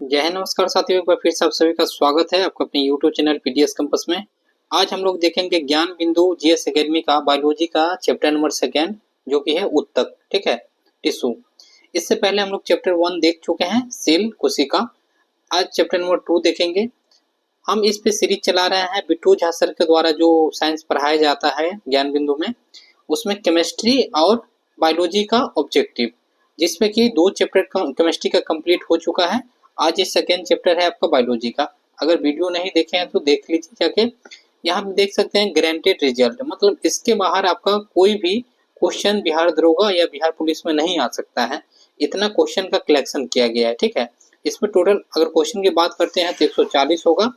जय हिंद, नमस्कार साथियों। एक बार फिर से आप सभी का स्वागत है आपका अपने यूट्यूब चैनल पीडीएस कैंपस में। आज हम लोग देखेंगे ज्ञान बिंदु जीएस एकेडमी का बायोलॉजी का चैप्टर नंबर सेकेंड, जो कि है उत्तक। ठीक है, टिश्यू। इससे पहले हम लोग चैप्टर 1 देख चुके हैं, सेल कोशिका। आज चैप्टर नंबर 2 देखेंगे। हम इस पे सीरीज चला रहे हैं बिट्टू झा सर के द्वारा, जो साइंस पढ़ाया जाता है ज्ञान बिंदु में, उसमें केमिस्ट्री और बायोलॉजी का ऑब्जेक्टिव, जिसमें कि 2 चैप्टर केमिस्ट्री का कंप्लीट हो चुका है। आज ये सेकेंड चैप्टर है आपका बायोलॉजी का। अगर वीडियो नहीं देखे हैं तो देख लीजिए जाके। यहाँ हम देख सकते हैं ग्रांटेड रिजल्ट, मतलब इसके बाहर आपका कोई भी क्वेश्चन बिहार दरोगा या बिहार पुलिस में नहीं आ सकता है। इतना क्वेश्चन का कलेक्शन किया गया है। ठीक है, इसमें टोटल अगर क्वेश्चन की बात करते हैं तो 140 होगा,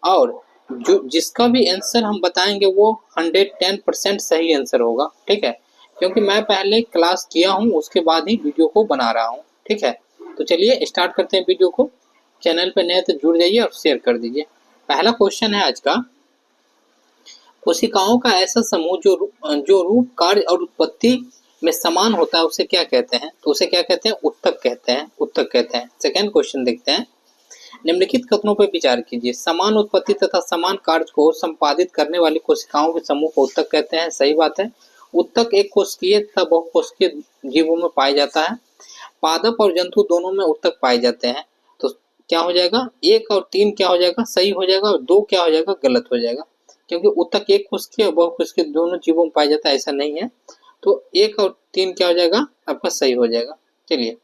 और जो जिसका भी आंसर हम बताएंगे वो 110% सही आंसर होगा। ठीक है, क्योंकि मैं पहले क्लास किया हूँ, उसके बाद ही वीडियो को बना रहा हूँ। ठीक है, तो चलिए स्टार्ट करते हैं वीडियो को। चैनल पे नए तो जुड़ जाइए और शेयर कर दीजिए। पहला क्वेश्चन है आज का, कोशिकाओं का ऐसा समूह जो रूप, कार्य और उत्पत्ति में समान होता है उसे क्या कहते हैं? तो उसे क्या कहते हैं? उत्तक कहते हैं। उत्तक कहते हैं। सेकेंड क्वेश्चन देखते हैं। निम्नलिखित कथनों पर विचार कीजिए। समान उत्पत्ति तथा समान कार्य को संपादित करने वाली कोशिकाओं के समूह को उत्तक कहते हैं। सही बात है। उत्तक एक कोशिकीय तथा बहुकोशिकीय जीवों में पाया जाता है। पादप और जंतु दोनों में उत्तक पाए जाते हैं। तो क्या हो जाएगा? 1 और 3 क्या हो जाएगा? सही हो जाएगा, और 2 क्या हो जाएगा? गलत हो जाएगा, क्योंकि उत्तक एक कोशिकीय और बहुकोशिकीय दोनों जीवों में पाया जाता है, ऐसा नहीं है। तो 1 और 3 क्या हो जाएगा? आपका सही हो जाएगा। चलिए,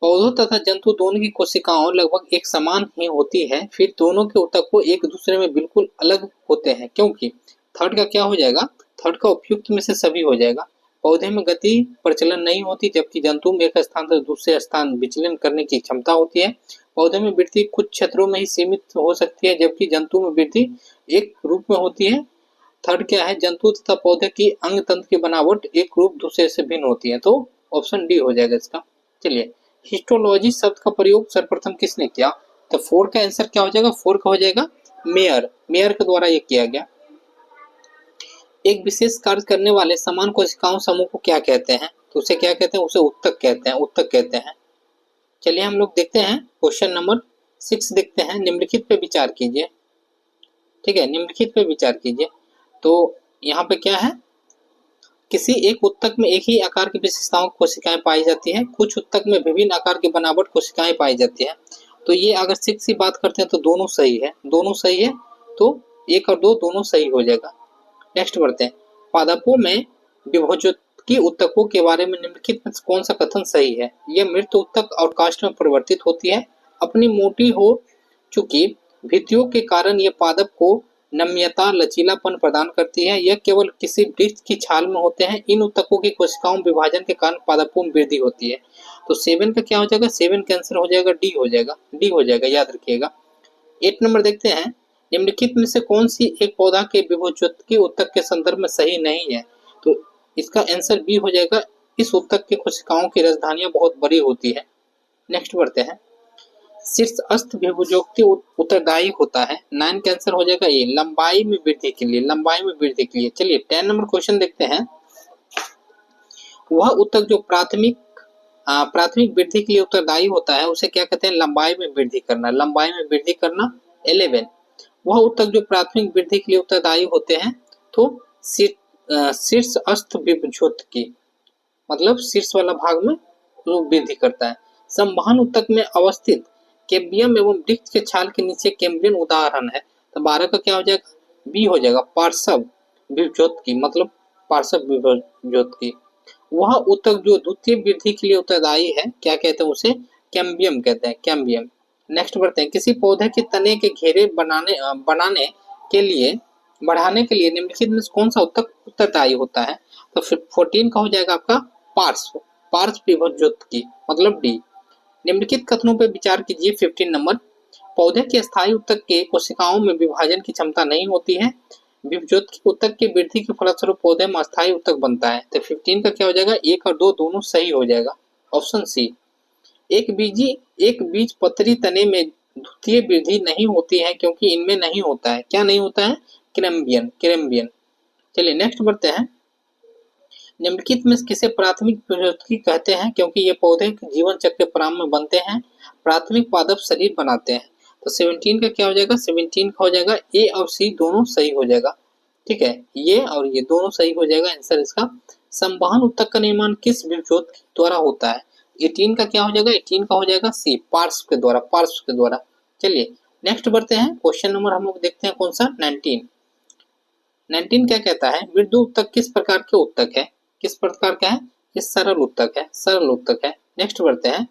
पौधों तथा जंतु दोनों की कोशिकाओं लगभग एक समान ही होती है, फिर दोनों के ऊतक को एक दूसरे में बिल्कुल अलग होते हैं, क्योंकि थर्ड का क्या हो जाएगा? थर्ड का उपयुक्त में से सभी हो जाएगा। पौधे में गति प्रचलन नहीं होती, जबकि जंतु में एक स्थान से दूसरे स्थान विचलन करने की क्षमता होती है। पौधे में वृद्धि कुछ क्षेत्रों में ही सीमित हो सकती है, जबकि जंतु में वृद्धि एक रूप में होती है। थर्ड क्या है? जंतु तथा पौधे की अंग तंत्र की बनावट एक रूप दूसरे से भिन्न होती है। तो ऑप्शन डी हो जाएगा इसका। चलिए, हिस्टोलॉजी शब्द का प्रयोग सर्वप्रथम किसने किया? तो 4 का आंसर क्या हो जाएगा? 4 का हो जाएगा मेयर। मेयर के द्वारा ये किया गया। एक विशेष कार्य करने वाले समान कोशिकाओं समूह को क्या कहते हैं? तो उसे क्या कहते हैं? उसे उत्तक कहते हैं। उत्तक कहते हैं। चलिए हम लोग देखते हैं क्वेश्चन नंबर 6 देखते हैं। निम्नलिखित पे विचार कीजिए। ठीक है, निम्नलिखित पे विचार कीजिए। तो यहाँ पे क्या है? किसी एक उत्तक में एक ही आकार की विशेषताओं कोशिकाएं पाई जाती हैं। कुछ उत्तक में विभिन्न आकार की बनावट कोशिकाएं पाई जाती हैं। तो ये अगर 6 की बात करते हैं तो दोनों सही है। दोनों सही है, तो 1 और 2 दोनों सही हो जाएगा। नेक्स्ट बढ़ते हैं। पादपों में विभोजकी उत्तकों के बारे में निम्नलिखित में कौन सा कथन सही है? यह मृत उत्तक और काष्ठ में परिवर्तित होती है। अपनी मोटी हो चुकी भित्तियों के कारण यह पादप को नम्यता, लचीलापन प्रदान करती है। यह केवल किसी वृक्ष की छाल में होते हैं। इन उत्तकों की कोशिकाओं विभाजन के कारण पादपों में वृद्धि होती है। तो 7 का क्या हो जाएगा? 7 का आंसर हो जाएगा डी हो जाएगा। डी हो जाएगा, याद रखिएगा। 8 नंबर देखते हैं। निम्नलिखित में से कौन सी एक पौधा के विभोजकी उत्तक के संदर्भ में सही नहीं है? तो इसका आंसर बी हो जाएगा। इस उत्तक की कोशिकाओं की राजधानियां बहुत बड़ी होती है। नेक्स्ट बढ़ते हैं। शीर्षस्थ विभोजकी उत्तरदायी होता है। 9 का आंसर हो जाएगा ए, लंबाई में वृद्धि के लिए। लंबाई में वृद्धि के लिए। चलिए 10 नंबर क्वेश्चन देखते हैं। वह उत्तक जो प्राथमिक वृद्धि के लिए उत्तरदायी होता है उसे क्या कहते हैं? लंबाई में वृद्धि करना। लंबाई में वृद्धि करना। 11, वह उत्तक जो प्राथमिक वृद्धि के लिए उत्तरदायी होते हैं, तो शीर्षस्थ विभोजकी, मतलब शीर्ष वाला भाग में वो वृद्धि करता है। संवहन उत्तक में अवस्थित कैम्बियम एवं वृक्ष के छाल के नीचे कैम्ब्रियन उदाहरण है। तो 12 का क्या हो जाएगा? बी हो जाएगा, पार्श्व विभोजकी, मतलब पार्श्व विभोजकी। वह उत्तक जो द्वितीय वृद्धि के लिए उत्तरदायी है, क्या कहते हैं उसे? कैम्बियम कहते हैं। कैम्बियम। नेक्स्ट बढ़ते हैं। किसी पौधे के तने के घेरे बढ़ाने के लिए निम्नलिखित में कौन सा उत्तक उत्तरदायी होता है? तो फिर 14 का हो जाएगा आपका पार्श्व विभोजकी, मतलब डी। निम्नलिखित कथनों पर विचार कीजिए। 15 नंबर। पौधे के स्थायी उत्तक के कोशिकाओं में विभाजन की क्षमता नहीं होती है। विभोजकी उत्तक की वृद्धि के फलस्वरूप पौधे में अस्थायी उत्तक बनता है। तो 15 का क्या हो जाएगा? 1 और 2 दोनों सही हो जाएगा। Option C. एक बीज पत्री तने में द्वितीय वृद्धि नहीं होती है, क्योंकि इनमें नहीं होता है। क्या नहीं होता है? कैम्बियन। चलिए नेक्स्ट बढ़ते हैं। निम्नलिखित में किसे प्राथमिक विभोजकी कहते हैं? क्योंकि ये पौधे के जीवन चक्र के प्रारंभ में बनते हैं। प्राथमिक पादप शरीर बनाते हैं। तो 17 का क्या हो जाएगा, 17 का हो जाएगा ए और सी दोनों सही हो जाएगा। ठीक है, ये और ये दोनों सही हो जाएगा आंसर इसका। संवहन उत्तक का निर्माण किस विभजोत द्वारा होता है? 18 का क्या हो जाएगा, 18 का हो जाएगा सी, पार्श्व के द्वारा, पार्श्व के द्वारा। चलिए नेक्स्ट बढ़ते हैं, क्वेश्चन नंबर हम लोग देखते हैं कौन सा, 19। 19 क्या कहता है, मृदु उत्तक किस प्रकार के उत्तक है? किस प्रकार का है? ये सरल उत्तक है, सरल उत्तक है। नेक्स्ट बढ़ते हैं,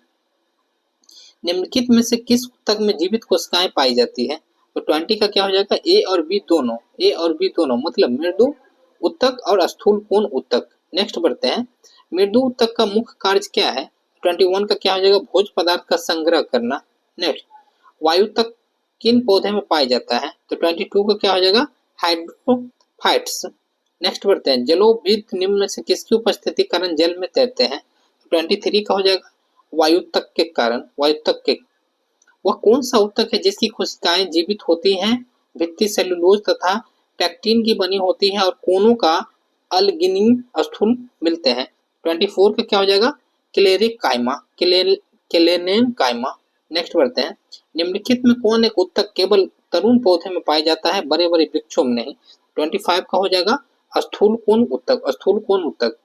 निम्नलिखित में से किस उत्तक में जीवित कोशिकाएं पाई जाती है? तो 20 का क्या हो जाएगा, ए और बी दोनों, ए और बी दोनों मतलब मृदु उत्तक और स्थूल कोण उत्तक। नेक्स्ट बढ़ते हैं, मृदु उत्तक का मुख्य कार्य क्या है? 21 का क्या हो जाएगा, भोज्य पदार्थ का संग्रह करना। नेक्स्ट, वायु तक किन पौधे में पाया जाता है? तो 22 का क्या हो जाएगा, हाइड्रोफाइट्स। नेक्स्ट बढ़ते हैं, जलोविद निम्न में से किसकी उपस्थिति कारण जल में तैरते हैं? 23 का हो जाएगा, वायु तक के कारण, वायु तक के। वह कौन सा उत्तक है जिसकी कोशिकाएं जीवित होती हैं, भित्ति सेलुलोज तथा पैक्टिन की बनी होती है और कोनों का अल्गिनिन स्थूल मिलते हैं? 24 का क्या हो जाएगा, क्लेरिक कायमा, क्लेनेन कायमा। नेक्स्ट बढ़ते हैं, निम्नलिखित में कौन एक उत्तक केवल तरुण पौधे में पाया जाता है, बड़े बड़े वृक्षों में नहीं? 25 का हो जाएगा, स्थूल कोण उत्तक, स्थूल कोण उत्तक।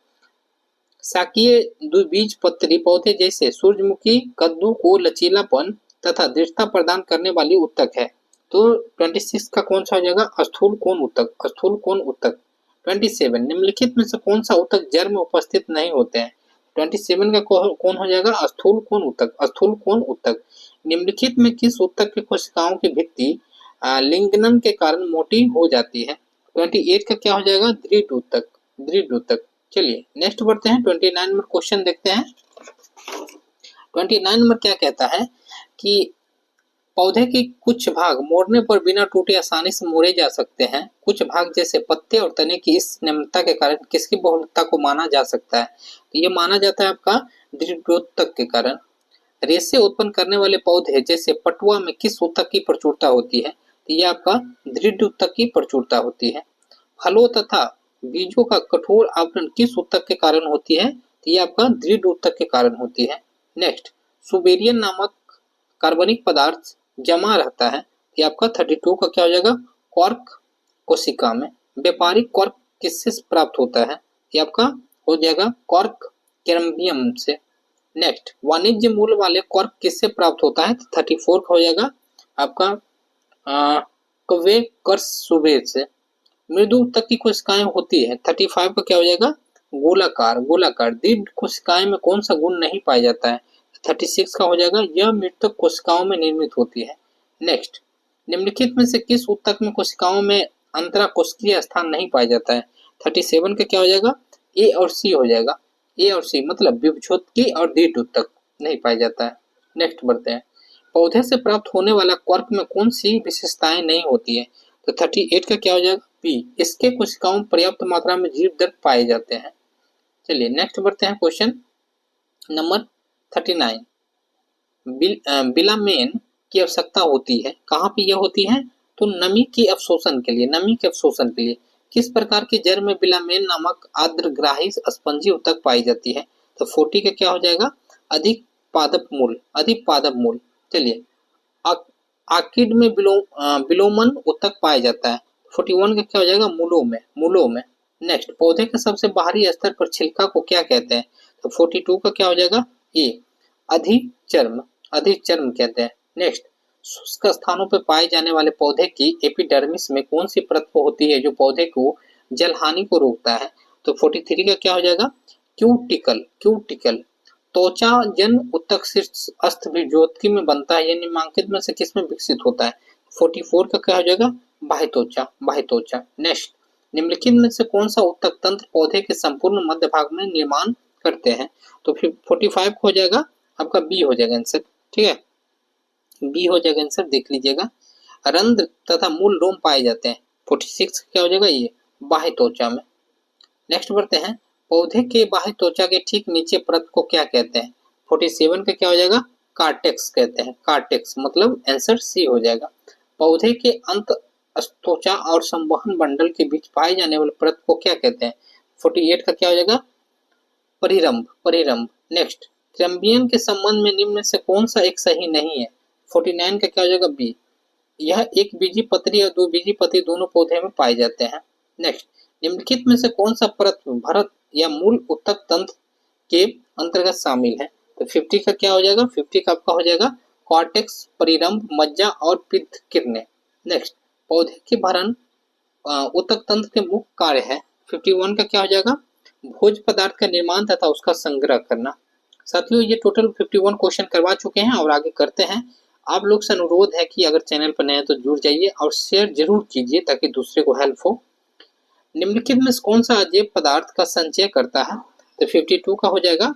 शाकीय द्विबीजपत्री पौधे जैसे सूरजमुखी, कद्दू को लचीलापन तथा दृढ़ता प्रदान करने वाली उत्तक है। तो 26 का कौन सा हो जाएगा, स्थूल कोण उत्तक, स्थूल कोण उत्तक। 27, निम्नलिखित में से कौन सा उत्तक जड़ में उपस्थित नहीं होते हैं? 27 का कौन हो जाएगा, स्थूल कोण उत्तक, स्थूल कोण उत्तक। निम्नलिखित में किस उत्तक की कोशिकाओं की भित्ति लिंगनन के कारण मोटी हो जाती है? 28 का क्या हो जाएगा, दृढ़ उत्तक, दृढ़ उत्तक। चलिए नेक्स्ट बढ़ते हैं, 29 नंबर क्वेश्चन देखते हैं। 29 नंबर क्या कहता है कि पौधे के कुछ भाग मोड़ने पर बिना टूटे आसानी से मोड़े जा सकते हैं। कुछ भाग जैसे पत्ते और तने की इस निम्नता के कारण किसकी बहुलकता को माना जा सकता है? तो ये माना जाता है आपका दृढ़ोत्तक के कारण। रेशे उत्पन्न करने वाले पौधे जैसे पटुआ में किस उत्तक की प्रचुरता होती है? तो ये आपका दृढ़ उत्तक की प्रचुरता होती है। फलों तथा बीजों का कठोर आवरण किस उत्तक के कारण होती है? तो ये आपका दृढ़ उत्तक के कारण होती है। नेक्स्ट, सुबेरियन नामक कार्बनिक पदार्थ जमा रहता है, ये आपका 32 का क्या हो जाएगा, कॉर्क कोशिका में। व्यापारिक कॉर्क किससे प्राप्त होता है? ये आपका हो जाएगा कॉर्क कैम्बियम से। नेक्स्ट, वाणिज्य मूल वाले कॉर्क किससे प्राप्त होता है? तो 34 का हो जाएगा आपका क्वेकर्स सुबेर से। मृदु उत्तक की कोशिकाएं होती है, 35 का क्या हो जाएगा, गोलाकार, गोलाकार। दृढ़ कोशिकाएं में कौन सा गुण नहीं पाया जाता है? 36 का हो जाएगा, यह मृतक कोशिकाओं में निर्मित होती है। नेक्स्ट, निम्नलिखित में से किस उत्तक में कोशिकाओं में अंतराकोशिकीय स्थान नहीं पाया जाता है? 37 का क्या हो जाएगा, ए और सी हो जाएगा। ए और सी मतलब विभजोत्की और दृढ़ उत्तक नहीं पाया जाता है। नेक्स्ट बढ़ते हैं, पौधे से प्राप्त होने वाला क्वार्क में कौन सी विशेषताएं नहीं होती है? तो 38 का क्या हो जाएगा, बी, इसके कोशिकाओं में पर्याप्त मात्रा में जीव दत्त पाए जाते हैं। चलिए नेक्स्ट बढ़ते हैं, क्वेश्चन नंबर 39। बिलामेन की आवश्यकता होती है, कहाँ पे यह होती है? तो नमी की अवशोषण के लिए, नमी के अवशोषण के लिए। किस प्रकार की जड़ में बिलामेन नामक आर्द्रग्राही स्पंजी उत्तक पाई जाती है? तो 40 का क्या हो जाएगा, अधिक पादप मूल, अधिक पादप मूल। चलिए, आर्किड में बिलोमन उत्तक पाया जाता है। 41 का क्या हो जाएगा, मूलों में, मूलों में। नेक्स्ट, पौधे के सबसे बाहरी स्तर पर छिलका को क्या कहते हैं? तो 42 का क्या हो जाएगा, ए, अधिचर्म, अधिचर्म कहते हैं। नेक्स्ट, शुष्क स्थानों पर पाए जाने वाले पौधे की एपिडर्मिस में कौन सी परत होती है जो पौधे को जलहानि को रोकता है? तो 43 का क्या हो जाएगा, क्यूटिकल, क्यूटिकल। त्वचा जन उत्तक शीर्ष अस्थविज्योति में बनता है, यह निम्नलिखित में से किसमें विकसित होता है? 44 का क्या हो जाएगा, बाह्य त्वचा, बाह्य त्वचा। नेक्स्ट, निम्नलिखित में से कौन सा उत्तक तंत्र पौधे के संपूर्ण मध्य भाग में निर्माण करते हैं? तो फिर 45 हो जाएगा आपका, बी हो जाएगा आंसर। ठीक है, बी हो जाएगा आंसर, देख लीजिएगा। रंध्र तथा मूल रोम पाए जाते हैं। 46 क्या हो जाएगा, ये बाह्य त्वचा में। नेक्स्ट बढ़ते हैं, पौधे के बाह्य त्वचा के ठीक नीचे परत को क्या कहते हैं? 47 का क्या हो जाएगा, कार्टेक्स कहते हैं, कार्टेक्स मतलब आंसर सी हो जाएगा। पौधे के अंत त्वचा और संवहन मंडल के बीच पाए जाने वाले परत को क्या कहते हैं? 48 का क्या हो जाएगा, परिरंभ, परिरंभ। नेक्स्ट, क्रम्बियन के संबंध में निम्न में से कौन सा एक सही नहीं है? 49 का क्या हो जाएगा? बी। यह एक बीजी पत्री और दो बीजी पत्री दोनों पौधे में पाए जाते हैं। नेक्स्ट, निम्नलिखित में से कौन सा परत भरत या मूल उत्तक तंत्र के अंतर्गत शामिल है? तो 50 का क्या हो जाएगा? 50 का आपका हो जाएगा कॉर्टेक्स, परिरंभ, मज्जा और पित्त किरणें। नेक्स्ट, पौधे के भरण उत्तक तंत्र के मुख्य कार्य है। 51 का क्या हो जाएगा? भोज्य पदार्थ का निर्माण तथा उसका संग्रह करना। साथियों, ये टोटल 51 क्वेश्चन करवा चुके हैं और आगे करते हैं। आप लोग से अनुरोध है कि अगर चैनल पर नए हैं तो जुड़ जाइए और शेयर जरूर कीजिए ताकि दूसरे को हेल्प हो। निम्नलिखित में कौन सा अजैव पदार्थ का संचय करता है? तो 52 का हो जाएगा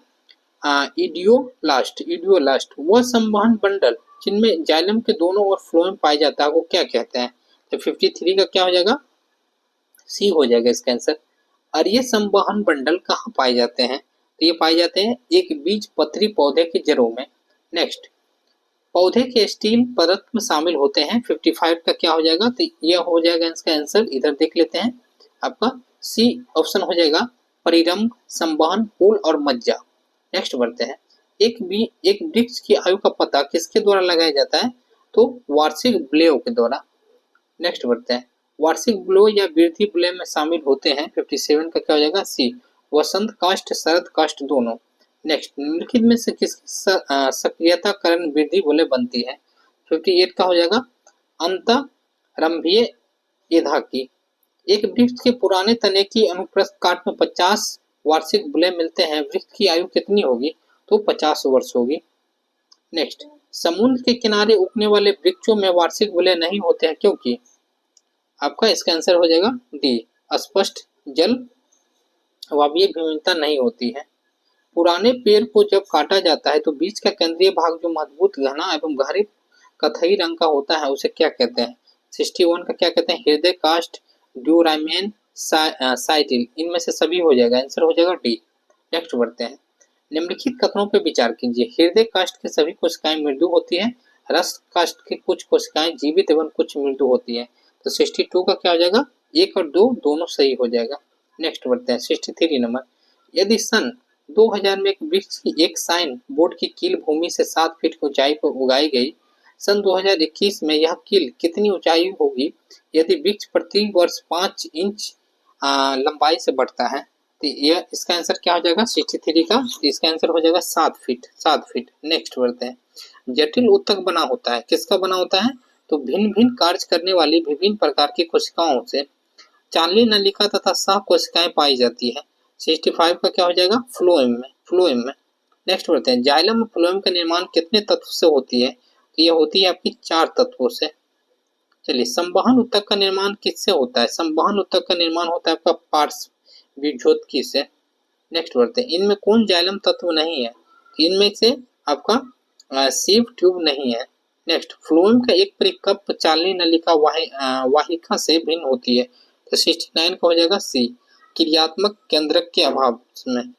इडियोलास्ट। वह संवहन बंडल जिनमें जाइलम के दोनों ओर फ्लोएम पाया जाता है वो क्या कहते हैं? तो 53 का क्या हो जाएगा? सी हो जाएगा इसका आंसर। और ये संवहन बंडल कहाँ पाए जाते हैं? तो ये पाए जाते हैं एक बीज पत्री पौधे की जड़ों में। नेक्स्ट, पौधे के स्टील परत में शामिल होते हैं। 55 का क्या हो जाएगा? तो यह हो जाएगा इसका आंसर। इधर देख लेते हैं, आपका सी ऑप्शन हो जाएगा, परिरंभ, संवहन, फूल और मज्जा। नेक्स्ट बढ़ते हैं, एक वृक्ष की आयु का पता किसके द्वारा लगाया जाता है? तो वार्षिक ब्लेव के द्वारा। नेक्स्ट बढ़ते हैं, वार्षिक ब्लो या वृद्धि ब्ले में शामिल होते हैं। 57 का क्या हो जाएगा? सी, वसंत काष्ठ, शरद काष्ठ दोनों। नेक्स्ट, निम्नलिखित में से किसकी सक्रियता कारण वृद्धि बुले बनती है? 58 का हो जाएगा अंतरंभीय एधा की। एक वृक्ष के पुराने तने की अनुप्रस्थ काट में 50 वार्षिक बुले मिलते हैं। वृक्ष की आयु कितनी होगी? तो 50 वर्ष होगी। नेक्स्ट, समुद्र के किनारे उगने वाले वृक्षों में वार्षिक बुले नहीं होते हैं क्योंकि? आपका इसका आंसर हो जाएगा डी, अस्पष्ट जल वायवीय भिन्नता नहीं होती है। पुराने पेड़ को जब काटा जाता है तो बीच का केंद्रीय भाग जो मजबूत, घना एवं गहरे कथई रंग का होता है उसे क्या कहते हैं? 61 का क्या कहते हैं? हृदय काष्ठ, ड्यूरामेन, साइटिल। इनमें से सभी हो जाएगा, आंसर हो जाएगा डी। नेक्स्ट बढ़ते हैं, निम्नलिखित कथनों पर विचार कीजिए। हृदय काष्ठ की सभी कोशिकाएं मृदु होती है, रस काष्ठ की कुछ कोशिकाएं जीवित एवं कुछ मृदु होती है। तो 62 का क्या हो जाएगा? 1 और 2 दोनों सही हो जाएगा। नेक्स्ट बढ़ते हैं, 63 नंबर, यदि सन 2000 में एक वृक्ष की एक साइन बोर्ड की कील भूमि से 7 फीट की ऊंचाई पर उगाई गई, सन 2021 में यह कील कितनी ऊंचाई होगी यदि वृक्ष प्रति वर्ष 5 इंच लंबाई से बढ़ता है? तो यह इसका आंसर क्या हो जाएगा? 63 का इसका आंसर हो जाएगा 7 फीट। 7 फीट। नेक्स्ट बढ़ते हैं, जटिल उत्तक बना होता है, किसका बना होता है? तो भिन्न भिन्न कार्य करने वाली विभिन्न प्रकार की कोशिकाओं से चांदनी नलिका तथा सह कोशिकाएं पाई जाती है। 65 का क्या हो जाएगा? फ्लोएम में। नेक्स्ट बढ़ते हैं, जाइलम और फ्लोएम का निर्माण कितने तत्व से होती है? तो यह होती है आपकी 4 तत्वों से। चलिए, संवहन उत्तक का निर्माण किससे होता है? संवहन उत्तक का निर्माण होता है आपका पार्श्व विभोत्की से। नेक्स्ट बढ़ते हैं, इनमें कौन जाइलम तत्व नहीं है? इनमें से आपका सीव ट्यूब नहीं है। नेक्स्ट, फ्लोएम का एक परिकप चालनी नलिका वाहिका से भिन्न होती है। तो 69 का हो जाएगा सी, क्रियात्मक केंद्रक के अभाव में।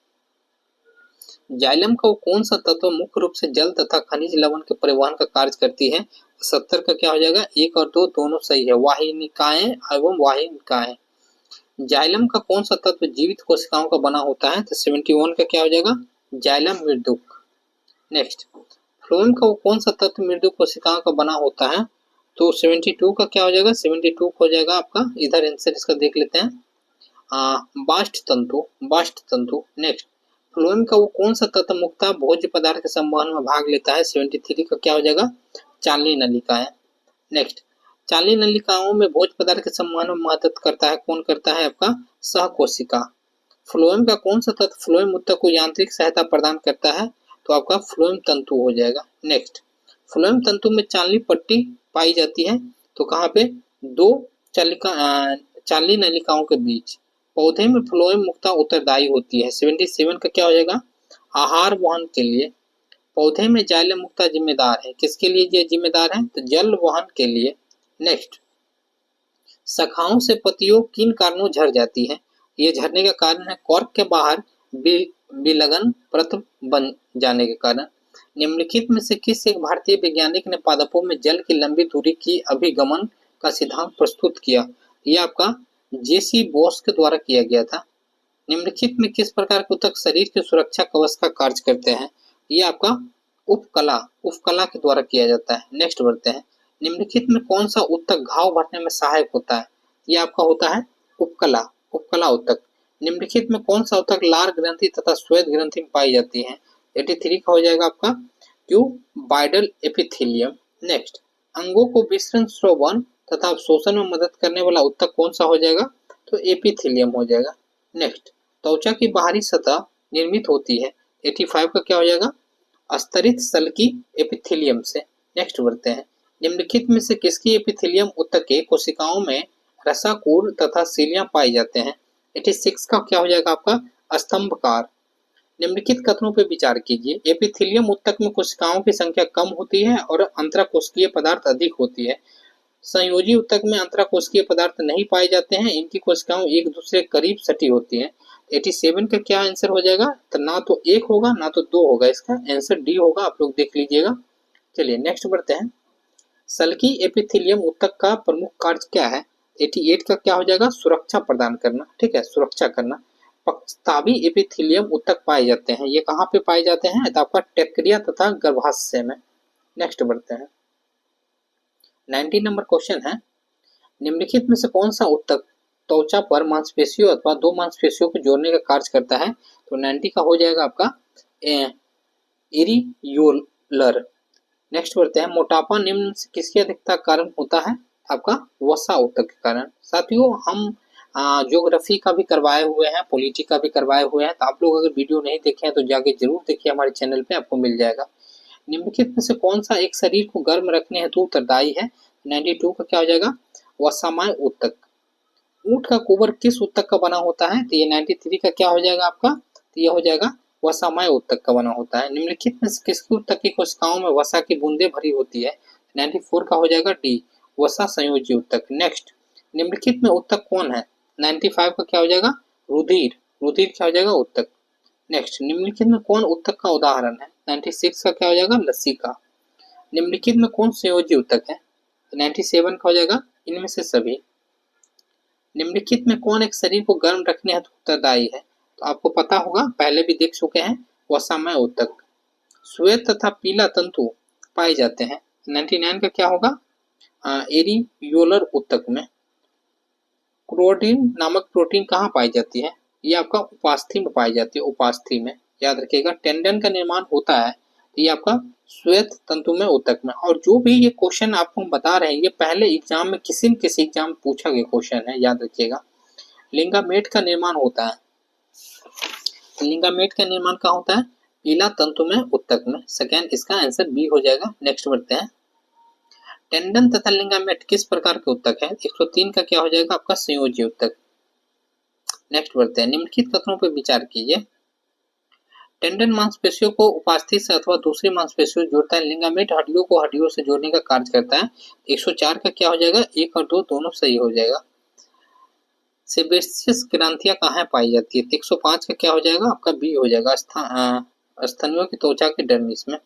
जाइलम का वो कौन सा तत्व मुख्य रूप से जल तथा खनिज लवण के परिवहन का कार्य करती है? 70 का क्या हो जाएगा? 1 और 2 दोनों सही है, वाहिनिकाएं एवं वाहिनिकाएं। जाइलम का कौन सा तत्व जीवित कोशिकाओं का बना होता है? तो 71 का क्या हो जाएगा? जाइलम मृदुक। नेक्स्ट, फ्लोएम का वो कौन सा तत्व मृदु कोशिकाओं का बना होता है? तो 72 का क्या हो जाएगा? 72 हो जाएगा आपका, इधर आंसर इसका देख लेते हैं, बाष्ट तंतु। नेक्स्ट, फ्लोएम का वो कौन सा तत्व मुख्यतः भोज्य पदार्थ के संवहन में भाग लेता है? 73 का क्या हो जाएगा? चालनी नलिकाएं। नेक्स्ट, चालनी नलिकाओं में भोज्य पदार्थ के संवहन में मदद करता है, कौन करता है? आपका सहकोशिका। फ्लोएम का कौन सा तत्व फ्लोएम उत्तक को यांत्रिक सहायता प्रदान करता है? तो आपका फ्लोएम तंतु हो जाएगा। नेक्स्ट, फ्लोएम तंतु में चालनी पट्टी पाई जाती है, तो कहाँ पे? 2 चालनी नलिकाओं के बीच। पौधे में फ्लोएम मुख्यतः उत्तरदायी होती है। 77 का क्या हो जाएगा? आहार वहन के लिए। पौधे में जाइलम मुख्यतः जिम्मेदार है, किसके लिए ये जिम्मेदार है? तो जल वहन के लिए। नेक्स्ट, शाखाओं से पत्तियों किन कारणों झड़ जाती है? ये झड़ने का कारण है कॉर्क के बाहर विलगन परत बन जाने के कारण। निम्नलिखित में से किस एक भारतीय वैज्ञानिक ने पादपों में जल की लंबी दूरी की अभिगमन का सिद्धांत प्रस्तुत किया? यह आपका जेसी बोस के द्वारा किया गया था। निम्नलिखित में किस प्रकार के उत्तक शरीर की सुरक्षा कवच का कार्य करते हैं? ये आपका उपकला के द्वारा किया जाता है। नेक्स्ट बढ़ते हैं, निम्नलिखित में कौन सा ऊतक घाव भरने में सहायक होता है? ये आपका होता है उपकला ऊतक। निम्नलिखित में कौन सा ऊतक लार ग्रंथि तथा श्वेत ग्रंथि में पाई जाती है? 83 का हो जाएगा आपका क्यूबाइडल एपिथेलियम। नेक्स्ट, अंगों को विसरण, श्रवण तथा अवशोषण में मदद करने वाला ऊतक कौन सा हो जाएगा? तो एपिथेलियम हो जाएगा। नेक्स्ट, त्वचा की बाहरी सतह निर्मित होती है। 85 का क्या हो जाएगा? अस्तरित सल्की एपिथेलियम से। नेक्स्ट बढ़ते हैं, निम्नलिखित में से किसकी एपिथेलियम ऊतक के कोशिकाओं में रसाकूर तथा सीलियां पाई जाते हैं? 86 का क्या हो जाएगा आपका? स्तंभकार। निम्नलिखित कथनों पर विचार कीजिए। एपिथेलियम ऊतक में कोशिकाओं की संख्या कम होती है और अंतराकोशिकीय पदार्थ अधिक होती है। संयोजी ऊतक में अंतराकोशिकीय पदार्थ नहीं पाए जाते हैं, इनकी कोशिकाओं एक दूसरे के करीब सटी होती हैं। 87 का क्या आंसर हो जाएगा? तो ना तो 1 होगा ना तो 2 होगा, इसका आंसर डी होगा, आप लोग देख लीजिएगा। चलिए नेक्स्ट बढ़ते हैं, सल्की एपिथेलियम ऊतक का प्रमुख कार्य क्या है? 88 का क्या हो जाएगा? सुरक्षा प्रदान करना। ठीक है, सुरक्षा करना। पक्षतावी एपिथेलियम ऊतक पाए जाते हैं, ये कहाँ पे पाए जाते हैं? तो आपका टेक्रिया तथा गर्भाशय में। नेक्स्ट बढ़ते हैं, 90 नंबर क्वेश्चन है, निम्नलिखित में से कौन सा ऊतक त्वचा पर मांसपेशियों अथवा दो मांसपेशियों को जोड़ने का कार्य करता है? तो 90 का हो जाएगा आपका एरियोलर। नेक्स्ट बढ़ते हैं, मोटापा निम्न से किसकी अधिकता कारण होता है? आपका वसा ऊतक के कारण। साथियों, हम ज्योग्राफी का भी करवाए हुए हैं, पॉलिटी का भी करवाए हुए हैं, तो आप लोग अगर वीडियो नहीं देखे हैं तो जाके जरूर देखिए, हमारे चैनल पे आपको मिल जाएगा। निम्नलिखित में से कौन सा एक शरीर को गर्म रखने हेतु उत्तरदायी है? 92 का क्या हो जाएगा? वसामय ऊतक। ऊंट का गोबर किस ऊतक का बना होता है? तो ये 93 का क्या हो जाएगा आपका? तो ये हो जाएगा वसामय ऊतक का बना होता है। निम्नलिखित में से किसके ऊतक की कोशिकाओं में वसा की बूंदें भरी होती है? 94 का हो जाएगा डी, वसा संयोजी ऊतक। नेक्स्ट, निम्नलिखित में ऊतक कौन है? 95 का क्या हो जाएगा? रुधिर। रुधिर क्या हो जाएगा? ऊतक। नेक्स्ट, निम्नलिखित में कौन ऊतक का उदाहरण है? 96 का क्या हो जाएगा? लसिका। निम्नलिखित में कौन संयोजी ऊतक है? 97 का हो जाएगा इनमें से सभी। निम्नलिखित में कौन एक शरीर को गर्म रखने हेतु उत्तरदायी है? तो आपको पता होगा, पहले भी देख चुके हैं, वसामय ऊतक। श्वेत तथा पीला तंतु पाए जाते हैं। 99 का क्या होगा? एरियोलर ऊतक में। क्रोटीन नामक प्रोटीन कहाँ पाई जाती है? ये आपका उपास्थि में पाई जाती है, उपास्थि में, याद रखिएगा। टेंडन का निर्माण होता है, ये आपका श्वेत तंतु में ऊतक में। और जो भी ये क्वेश्चन आपको बता रहे हैं, ये पहले एग्जाम में किसी न किसी एग्जाम में पूछा गया क्वेश्चन है, याद रखिएगा। लिंगामेट का निर्माण होता है, लिंगामेट का निर्माण कहाँ होता है? पीला तंतु में ऊतक में। सेकेंड, इसका आंसर बी हो जाएगा। नेक्स्ट बढ़ते हैं, टेंडन तथा लिंगामेट किस प्रकार के ऊतक है? 103 का क्या हो जाएगा? आपका संयोजी ऊतक। नेक्स्ट बढ़ते हैं, निम्नलिखित कथनों पर विचार कीजिए। टेंडन मांसपेशियों को उपास्थि से अथवा दूसरी मांसपेशियों जोड़ता है। लिंगामेट हड्डियों को हड्डियों से जोड़ने का कार्य करता है। 104 का क्या हो जाएगा? 1 और 2 दोनों सही हो जाएगा। सेबेशियस ग्रंथियां कहाँ पाई जाती है? 105 का क्या हो जाएगा? आपका बी हो जाएगा, स्तनियों की त्वचा के डर्मिस में।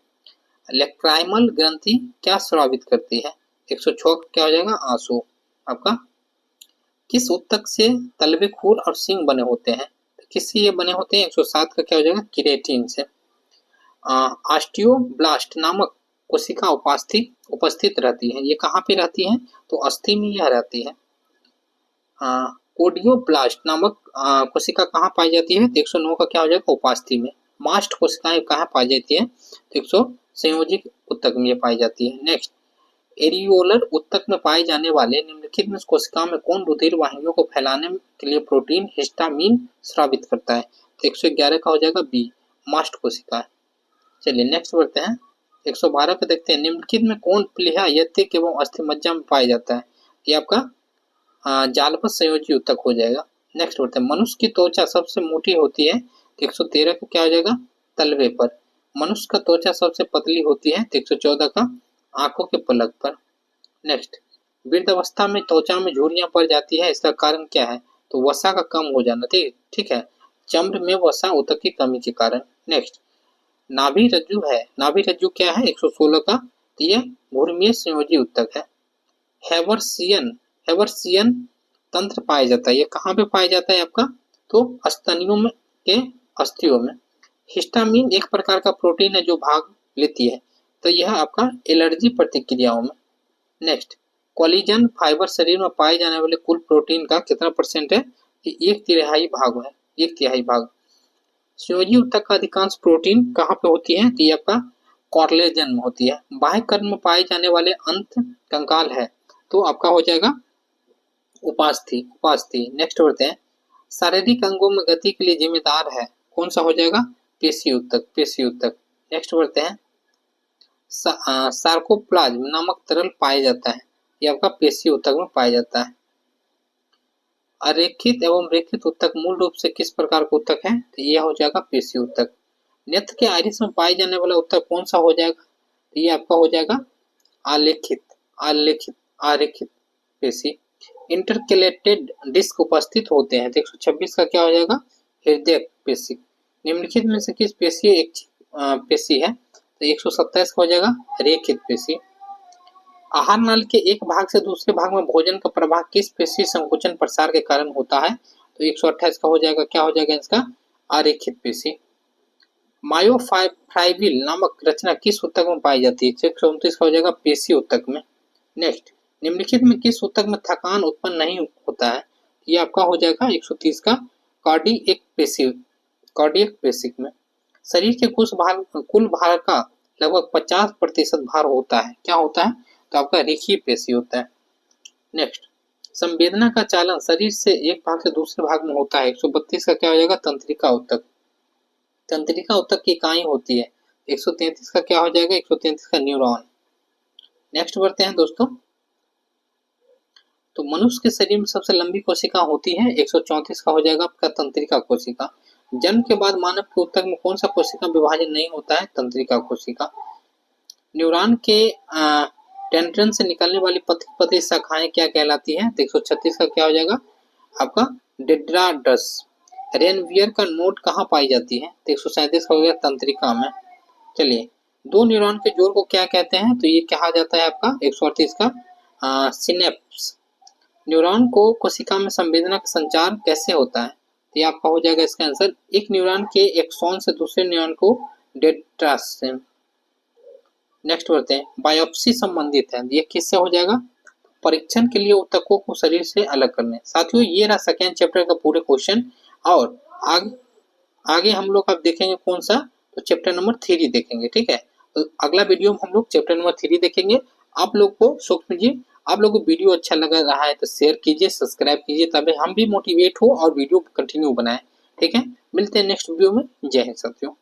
लेक्राइमल ग्रंथि क्या स्रावित करती है? 106 का क्या हो जाएगा? आंसू। आपका किस ऊतक से तलवे, खूर और सींग बने होते हैं? किससे ये बने होते हैं? 107 का क्या हो जाएगा? केराटिन से। ऑस्टियोब्लास्ट नामक कोशिका उपस्थित रहती है, ये कहाँ पे रहती है? तो अस्थि में यह रहती है। कोडियोब्लास्ट नामक कोशिका कहाँ पाई जाती है? 109 का क्या हो जाएगा? उपास्थि में। मास्ट कोशिकाएं कहाँ पाई जाती है? 100 संयोजी ऊतक में पाई जाती है। नेक्स्ट, एरियोलर ऊतक में पाए जाने वाले निम्नलिखित में कोशिकाओं में कौन रुधिर वाहिनियों को फैलाने के लिए प्रोटीन हिस्टामिन स्रावित करता है? 111 का हो जाएगा बी, मास्ट कोशिका। चलिए नेक्स्ट बढ़ते हैं, 112 का देखते हैं, निम्नलिखित में कौन प्लीहा, यकृत एवं अस्थिमज्जा में पाया जाता है? ये आपका जालपद संयोजी ऊतक हो जाएगा। नेक्स्ट बढ़ते हैं, मनुष्य की त्वचा सबसे मोटी होती है। 113 का क्या हो जाएगा? तलवे पर। मनुष्य का त्वचा सबसे पतली होती है। 114 का आंखों के पलक पर। नेक्स्ट, वृद्धावस्था में त्वचा में झुर्रियां पड़ जाती है, इसका कारण क्या है? तो वसा का कम हो जाना। ठीक है, चमड़ में वसा ऊतक की कमी के कारण। नेक्स्ट, नाभि रज्जु है, नाभि रज्जु क्या है? 116 का, तो यह घुर्मीय संयोजी ऊतक है। हेवर्सियन तंत्र पाया जाता है, ये कहाँ पे पाया जाता है आपका? तो स्तनियों में के अस्थियों में। हिस्टामिन एक प्रकार का प्रोटीन है जो भाग लेती है, तो यह आपका एलर्जी प्रतिक्रियाओं में। नेक्स्ट, कोलेजन फाइबर शरीर में पाए जाने वाले कुल प्रोटीन का कितना परसेंट है? कि 1/3 भाग है, 1/3 भाग। संयोजी ऊतक का अधिकांश प्रोटीन कहाँ पे होती है? तो ये आपका कोलेजन में होती है। बाह्य कर्ण में पाए जाने वाले अंत कंकाल है, तो आपका हो जाएगा उपास्थि, उपास्थि। नेक्स्ट बढ़ते हैं, शारीरिक अंगों में गति के लिए जिम्मेदार है, कौन सा हो जाएगा? पेशी ऊतक, पेशी ऊतक। नेक्स्ट बढ़ते हैं, सार्कोप्लाज्म नामक तरल पाया जाता है, ये आपका पेशी ऊतक में पाया जाता है। अरेखित एवं रेखित ऊतक मूल रूप से किस प्रकार का ऊतक है? तो यह हो जाएगा पेशी ऊतक। नेत्र के आइरिस में पाए जाने वाला ऊतक कौन सा हो जाएगा? तो ये आपका हो जाएगा आलेखित, आलेखित, आरेखित पेशी। इंटरकेलेटेड डिस्क उपस्थित होते हैं, तो 126 का क्या हो जाएगा? हृदय पेशी। निम्नलिखित में से किस पेशी एक पेशी है? तो 127 का हो जाएगा रेखित पेशी। आहार नाल के एक भाग से दूसरे भाग में भोजन का प्रवाह किस पेशी संकुचन प्रसार के कारण होता है? तो 128 का हो जाएगा, क्या हो जाएगा इसका? आरेखित पेशी। मायोफाइब्रिल नामक रचना किस ऊतक में पाई जाती है? 129 का हो जाएगा पेशी ऊतक में। नेक्स्ट, निम्नलिखित में किस ऊतक में थकान उत्पन्न नहीं होता है? ये आपका हो जाएगा 130 का कार्डियक पेशी, कार्डियक पेशी में। शरीर के कुल भार का लगभग 50% भार होता है, क्या होता है? तो आपका रेखीय पेशी होता है। नेक्स्ट, संवेदना का चालन शरीर से एक भाग से दूसरे भाग में होता है, 132 का क्या हो जाएगा? तंत्रिका ऊतक, तंत्रिका ऊतक की इकाई होती है। 133 का क्या हो जाएगा? 133 का न्यूरॉन। नेक्स्ट बढ़ते हैं दोस्तों, तो मनुष्य के शरीर में सबसे लंबी कोशिका होती है, 134 का हो जाएगा आपका तंत्रिका कोशिका। जन्म के बाद मानव के ऊतक में कौन सा कोशिका विभाजन नहीं होता है? तंत्रिका कोशिका। न्यूरॉन के टेंड्रन से निकलने वाली पतली पतली शाखाएं क्या कहलाती हैं? तो 136 का क्या हो जाएगा? आपका डेंड्राइट्स। रेनवियर का नोड कहाँ पाई जाती है? तो 137 का हो गया तंत्रिका में। चलिए, दो न्यूरॉन के जोड़ को क्या कहते हैं? तो ये कहा जाता है आपका 138 का सिनेप्स। न्यूरॉन को कोशिका में संवेदना का संचार कैसे होता है? तो ये आपका हो जाएगा इसका आंसर, एक न्यूरॉन के एक्सॉन से दूसरे न्यूरॉन को डेंड्राइट्स से। नेक्स्ट बढ़ते हैं, बायोप्सी संबंधित है, ये किससे हो जाएगा? परीक्षण के लिए ऊतकों को शरीर से अलग करने। साथियों, ये रहा सेकेंड चैप्टर का पूरे क्वेश्चन। और आगे हम लोग अब देखेंगे कौन सा? तो चैप्टर नंबर 3 देखेंगे, ठीक है। तो अगला वीडियो में हम लोग चैप्टर नंबर 3 देखेंगे। आप लोग को सूक्ष्म जी, आप लोग को वीडियो अच्छा लग रहा है तो शेयर कीजिए, सब्सक्राइब कीजिए, तभी हम भी मोटिवेट हो और वीडियो कंटिन्यू बनाए, ठीक है। मिलते हैं नेक्स्ट वीडियो में। जय हिंद साथियों।